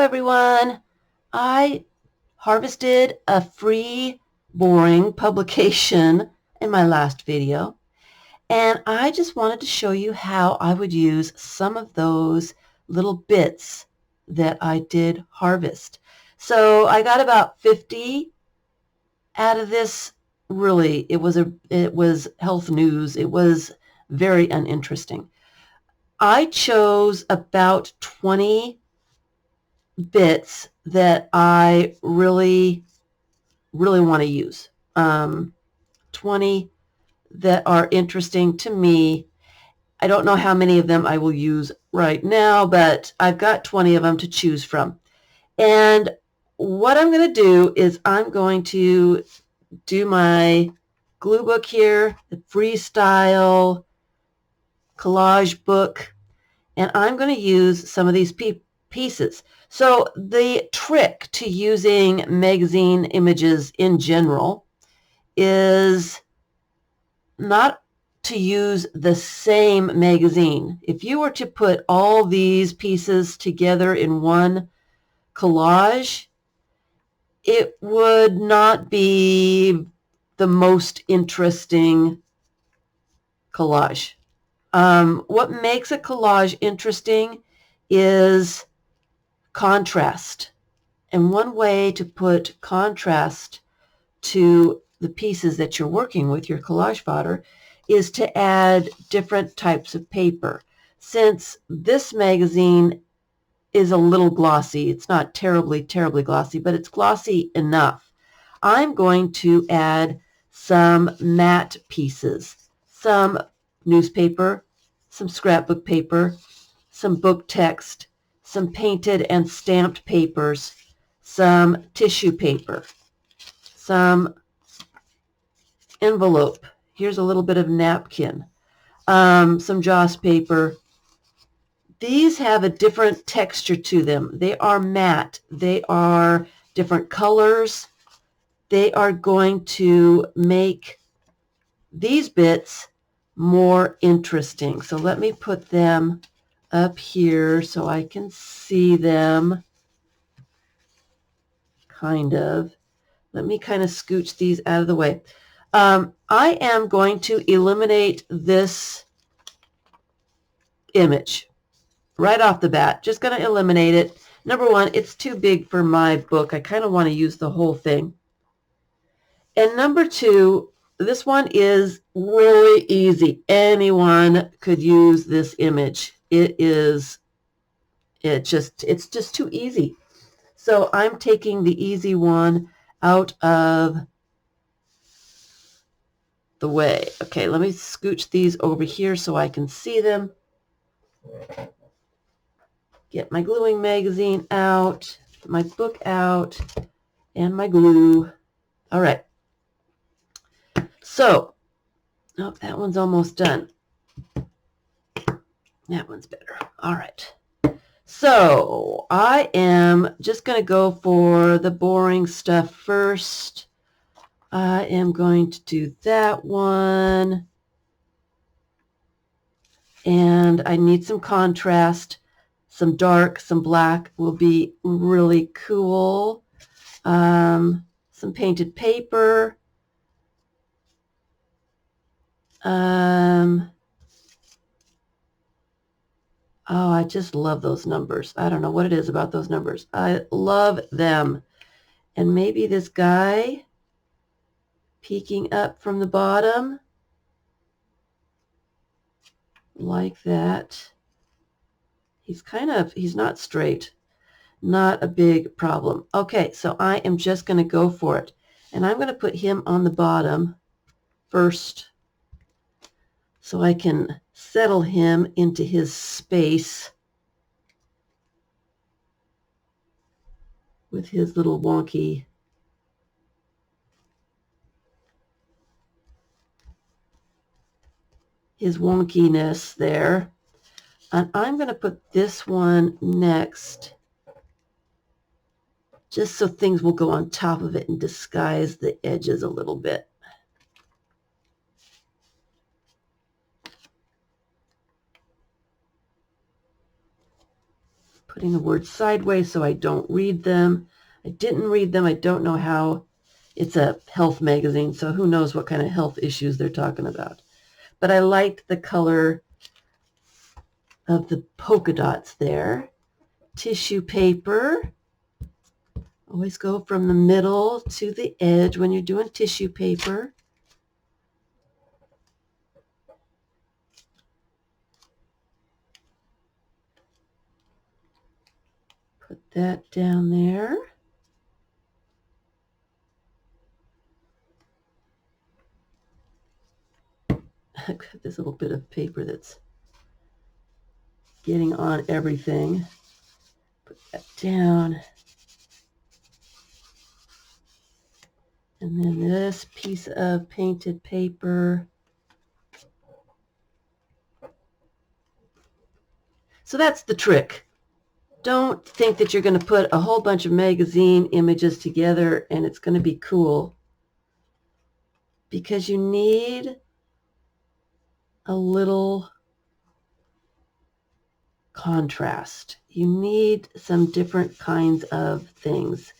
everyone. I harvested a free boring publication in my last video, and I just wanted to show you how I would use some of those little bits that I did harvest. So I got about 50 out of this. Really, it was health news. It was very uninteresting. I chose about 20 bits that I really want to use. 20 that are interesting to me. I don't know how many of them I will use right now, but I've got 20 of them to choose from. And what I'm going to do is I'm going to do my glue book here, the freestyle collage book, and I'm going to use some of these pieces. So the trick to using magazine images in general is not to use the same magazine. If you were to put all these pieces together in one collage, it would not be the most interesting collage. What makes a collage interesting is contrast. And one way to put contrast to the pieces that you're working with, your collage fodder, is to add different types of paper. Since this magazine is a little glossy, it's not terribly glossy, but it's glossy enough, I'm going to add some matte pieces, some newspaper, some scrapbook paper, some book text, some painted and stamped papers, some tissue paper, some envelope. Here's a little bit of napkin, some joss paper. These have a different texture to them. They are matte. They are different colors. They are going to make these bits more interesting. So let me put them up here so I can see them, kind of. Let me kind of scooch these out of the way. I am going to eliminate this image right off the bat. Just going to eliminate it. Number one, it's too big for my book. I kind of want to use the whole thing. And number two, this one is really easy. Anyone could use this image. It's just too easy. So I'm taking the easy one out of the way. Okay, let me scooch these over here so I can see them. Get my gluing magazine out, my book out, and my glue. All right. So, oh, that one's almost done. That one's better. All right. So, I am just going to go for the boring stuff first. I am going to do that one. And I need some contrast. Some dark, some black will be really cool. Some painted paper. Oh, I just love those numbers. I don't know what it is about those numbers. I love them. And maybe this guy peeking up from the bottom, like that. He's not straight. Not a big problem. Okay, so I am just going to go for it. And I'm going to put him on the bottom first so I can settle him into his space with his little wonkiness there. And I'm going to put this one next, just so things will go on top of it and disguise the edges a little bit. putting the words sideways so I don't read them. I didn't read them. I don't know how. It's a health magazine, so who knows what kind of health issues they're talking about. But I liked the color of the polka dots there. Tissue paper. Always go from the middle to the edge when you're doing tissue paper. Put that down there. I've got this little bit of paper that's getting on everything. Put that down. And then this piece of painted paper. So that's the trick. Don't think that you're going to put a whole bunch of magazine images together and it's going to be cool, because you need a little contrast. You need some different kinds of things.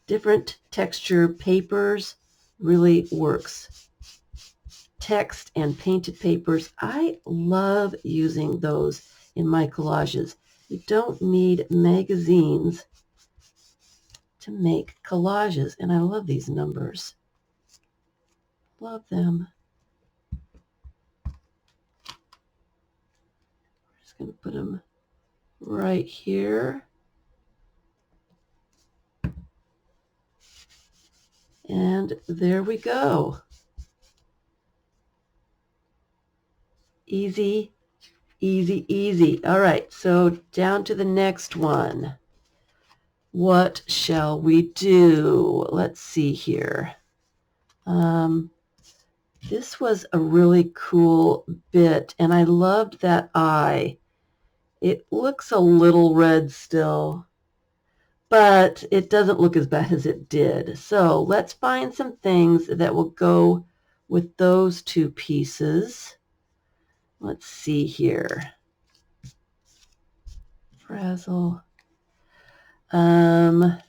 Different texture papers really works. Text and painted papers, I love using those in my collages. You don't need magazines to make collages, and I love these numbers. Love them. We're just going to put them right here. And there we go. Easy, easy, easy. All right, so down to the next one. What shall we do? Let's see here. This was a really cool bit, and I loved that eye. It looks a little red still, but it doesn't look as bad as it did. So let's find some things that will go with those two pieces. Let's see here. Frazzle. I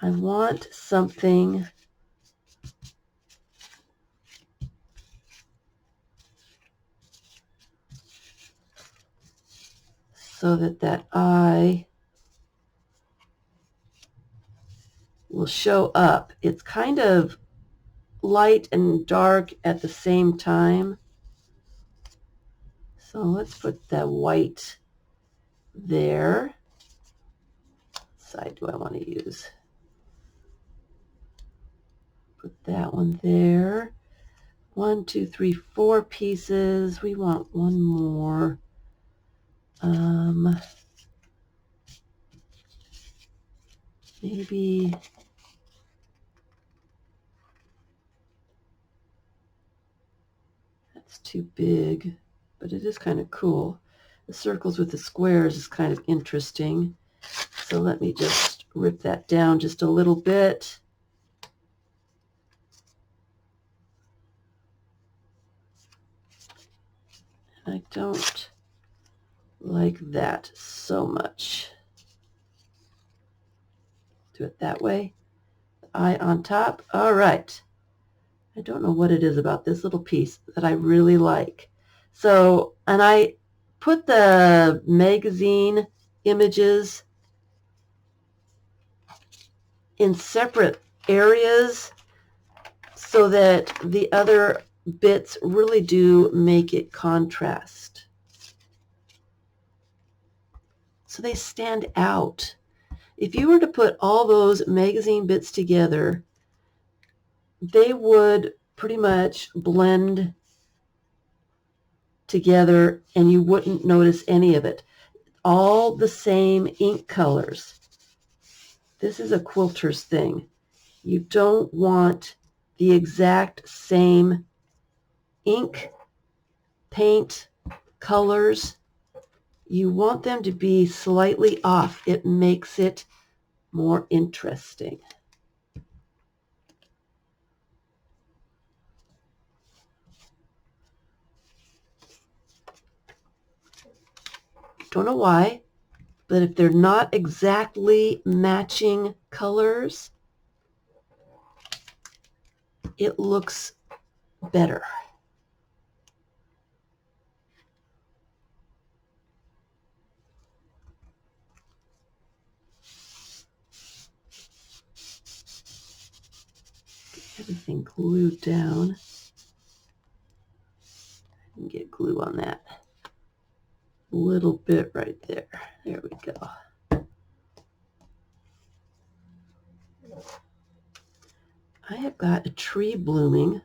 want something so that eye will show up. It's kind of light and dark at the same time. So let's put that white there. What side do I want to use? Put that one there. 1, 2, 3, 4 pieces. We want one more. Maybe that's too big, but it is kind of cool. The circles with the squares is kind of interesting. So let me just rip that down just a little bit. I don't like that so much. Do it that way. The eye on top. All right. I don't know what it is about this little piece that I really like. So, and I put the magazine images in separate areas so that the other bits really do make it contrast. So they stand out. If you were to put all those magazine bits together, they would pretty much blend together and you wouldn't notice any of it. All the same ink colors. This is a quilter's thing. You don't want the exact same ink, paint, colors. You want them to be slightly off. It makes it more interesting. Don't know why. But if they're not exactly matching colors, it looks better. Get everything glued down. And get glue on that little bit right there. There we go. I have got a tree blooming,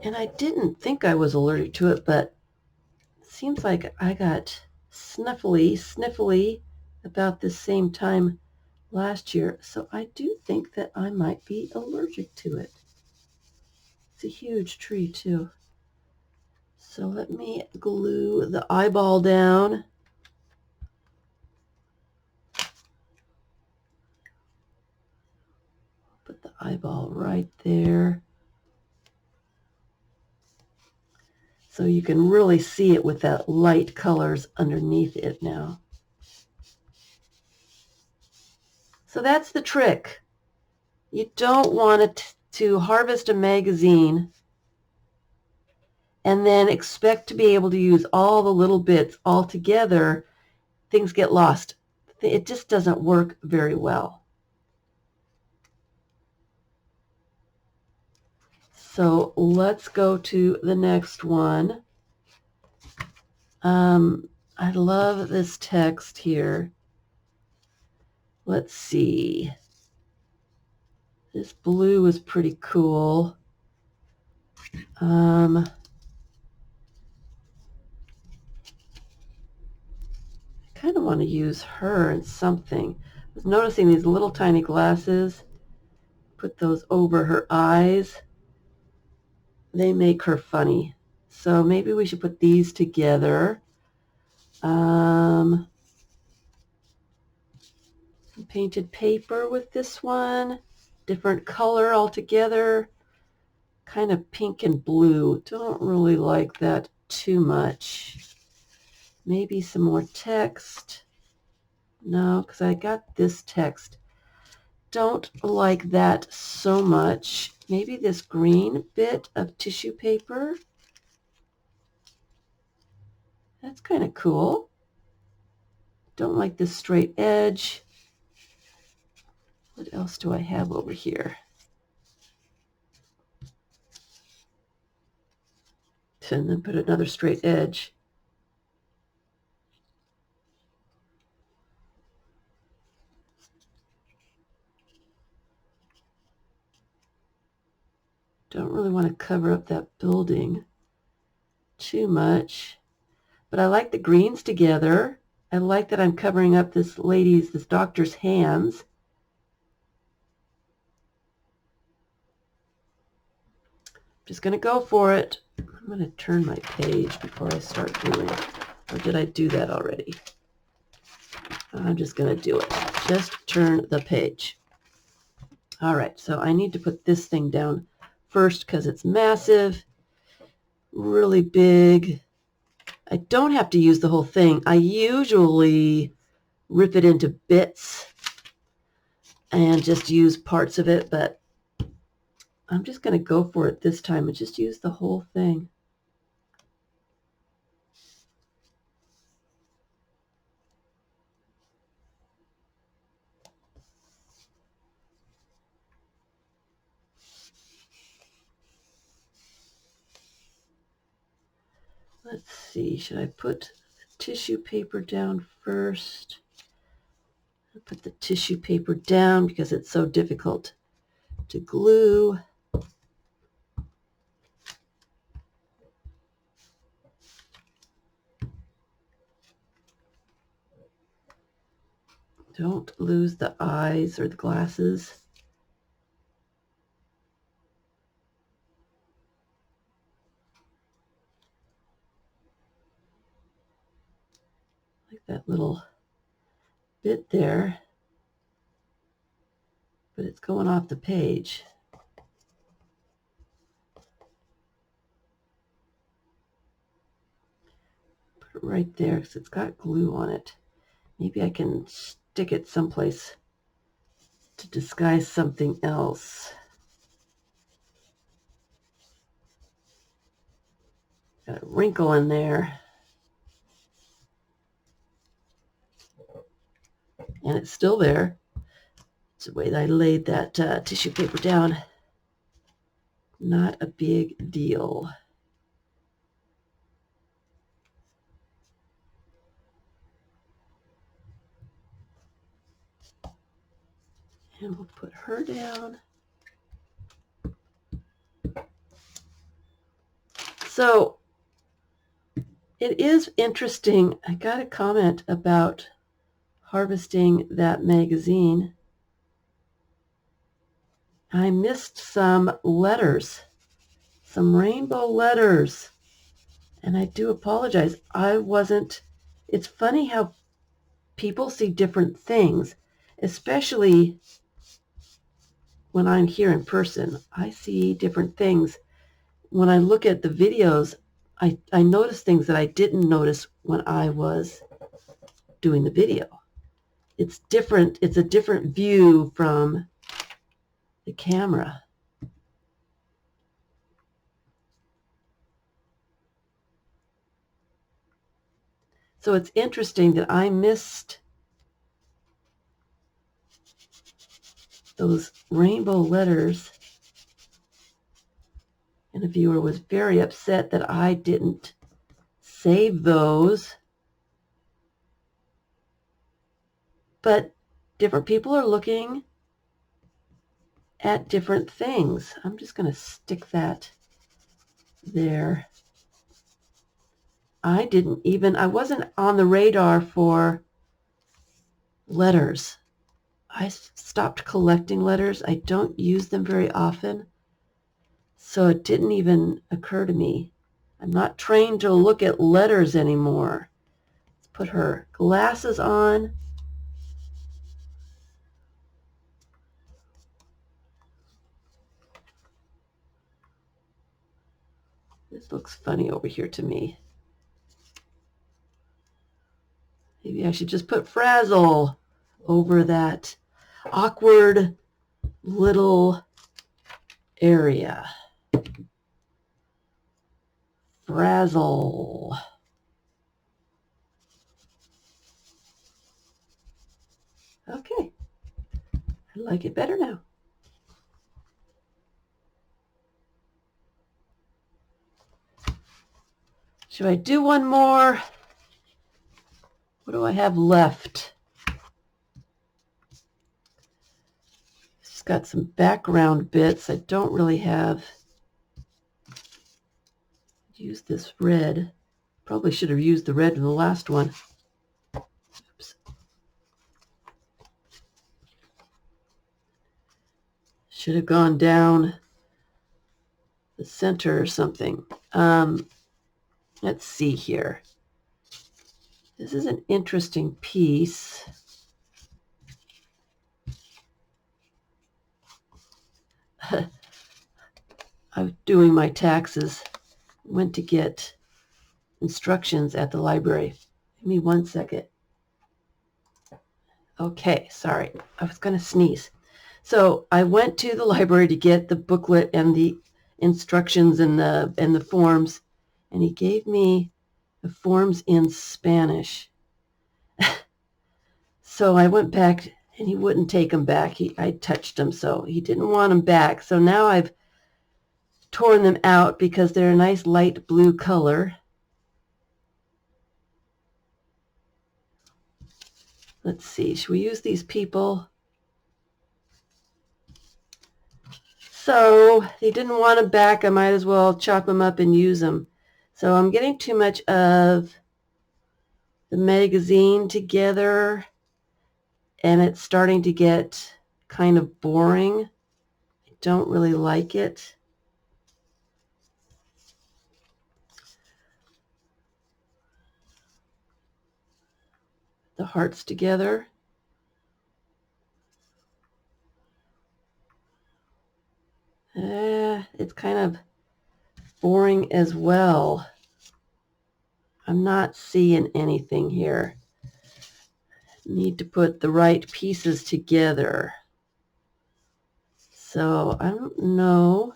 and I didn't think I was allergic to it, but it seems like I got sniffly about the same time last year, so I do think that I might be allergic to it. It's a huge tree too. So let me glue the eyeball down. Put the eyeball right there. So you can really see it with that light colors underneath it now. So that's the trick. You don't want to harvest a magazine and then expect to be able to use all the little bits all together. Things get lost. It just doesn't work very well. So let's go to the next one. I love this text here. Let's see. This blue is pretty cool. I kind of want to use her in something. I was noticing these little tiny glasses. Put those over her eyes. They make her funny. So maybe we should put these together. Some painted paper with this one. Different color altogether. Kind of pink and blue. Don't really like that too much. Maybe some more text. No, because I got this text. Don't like that so much. Maybe this green bit of tissue paper. That's kind of cool. Don't like this straight edge. What else do I have over here? And then put another straight edge. Don't really want to cover up that building too much. But I like the greens together. I like that I'm covering up this doctor's hands. Just going to go for it. I'm going to turn my page before I start doing it. Or did I do that already? I'm just going to do it. Just turn the page. All right, so I need to put this thing down first because it's massive, really big. I don't have to use the whole thing. I usually rip it into bits and just use parts of it, but I'm just going to go for it this time and just use the whole thing. Let's see, should I put the tissue paper down first? I'll put the tissue paper down because it's so difficult to glue. Don't lose the eyes or the glasses. Like that little bit there, but it's going off the page. Put right there because it's got glue on it. Maybe I can stick it someplace to disguise something else. Got a wrinkle in there. And it's still there. It's the way that I laid that tissue paper down. Not a big deal. And we'll put her down. So it is interesting. I got a comment about harvesting that magazine. I missed some letters, some rainbow letters, and I do apologize. It's funny how people see different things, especially when I'm here in person. I see different things. When I look at the videos, I notice things that I didn't notice when I was doing the video. It's different. It's a different view from the camera. So it's interesting that I missed those rainbow letters, and the viewer was very upset that I didn't save those. But different people are looking at different things. I'm just going to stick that there. I wasn't on the radar for letters. I stopped collecting letters. I don't use them very often. So it didn't even occur to me. I'm not trained to look at letters anymore. Let's put her glasses on. This looks funny over here to me. Maybe I should just put Frazzle over that awkward little area. Frazzle. Okay, I like it better now. Should I do one more? What do I have left? It's got some background bits. I don't really have. Use this red. Probably should have used the red in the last one. Oops. Should have gone down the center or something. Let's see here. This is an interesting piece. I was doing my taxes. Went to get instructions at the library. Give me 1 second. Okay, sorry. I was going to sneeze. So I went to the library to get the booklet and the instructions and the forms, and he gave me the forms in Spanish. So I went back, and he wouldn't take them back. I touched them, so he didn't want them back. So now I've torn them out because they're a nice light blue color. Let's see, should we use these people? So he didn't want them back. I might as well chop them up and use them. So I'm getting too much of the magazine together, and it's starting to get kind of boring. I don't really like it. The hearts together. It's kind of boring as well. I'm not seeing anything here. Need to put the right pieces together. So I don't know.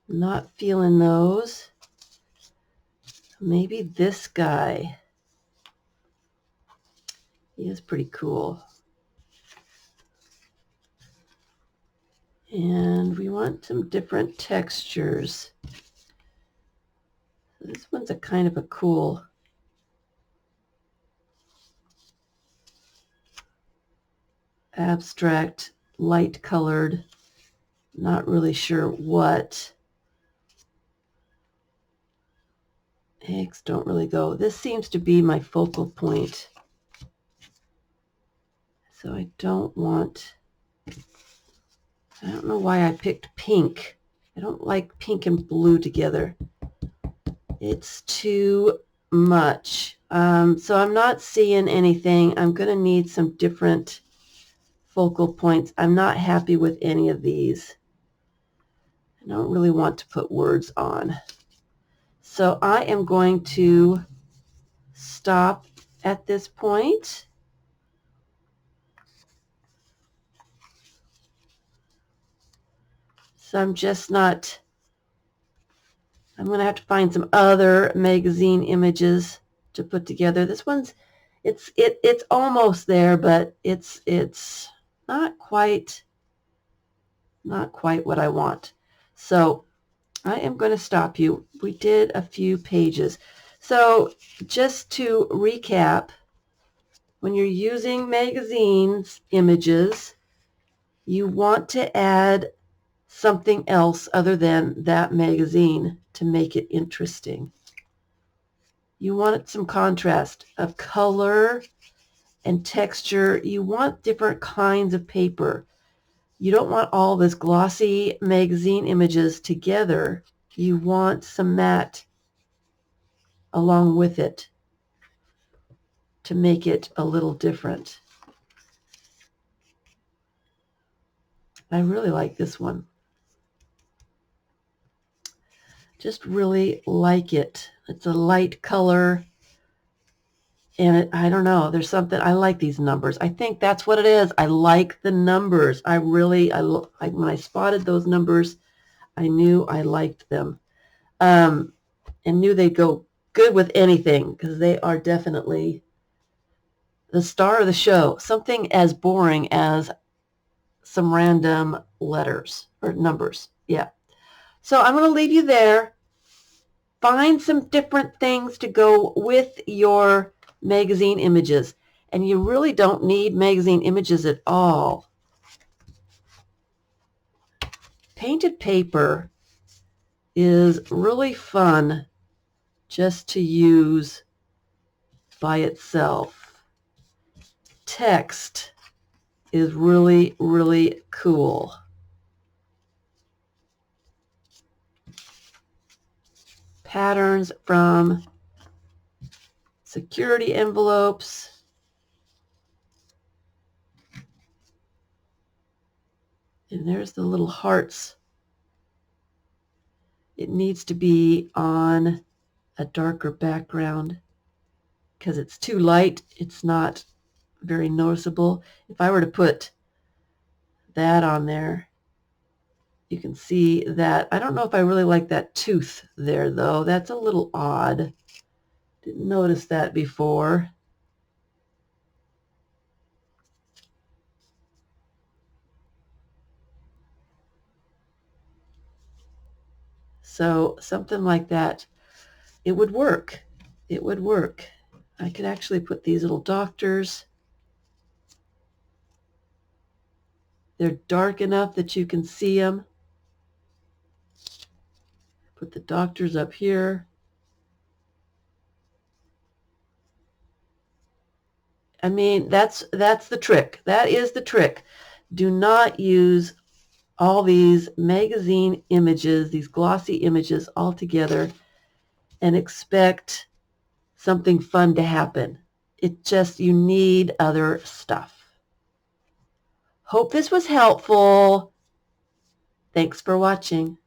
Not feeling those. Maybe this guy. He is pretty cool. And we want some different textures. This one's a kind of a cool abstract, light colored, not really sure what. Eggs don't really go. This seems to be my focal point. So I don't know why I picked pink. I don't like pink and blue together. It's too much. So I'm not seeing anything. I'm going to need some different focal points. I'm not happy with any of these. I don't really want to put words on. So I am going to stop at this point. So I'm just not, I'm going to have to find some other magazine images to put together. This one's, it's almost there, but it's not quite what I want. So I am going to stop you. We did a few pages. So just to recap, when you're using magazines images, you want to add something else other than that magazine to make it interesting. You want some contrast of color and texture. You want different kinds of paper. You don't want all this glossy magazine images together. You want some matte along with it to make it a little different. I really like this one. Just really like it. It's a light color. And I don't know, there's something, I like these numbers. I think that's what it is. I like the numbers. When I spotted those numbers, I knew I liked them. And knew they'd go good with anything because they are definitely the star of the show. Something as boring as some random letters or numbers. Yeah. So I'm going to leave you there. Find some different things to go with your magazine images. And you really don't need magazine images at all. Painted paper is really fun just to use by itself. Text is really, really cool. Patterns from security envelopes. And there's the little hearts. It needs to be on a darker background because it's too light. It's not very noticeable. If I were to put that on there, you can see that. I don't know if I really like that tooth there, though. That's a little odd. Didn't notice that before. So something like that, it would work. It would work. I could actually put these little doctors. They're dark enough that you can see them. Put the doctors up here. I mean, that's the trick. That is the trick. Do not use all these magazine images, these glossy images all together and expect something fun to happen. You need other stuff. Hope this was helpful. Thanks for watching.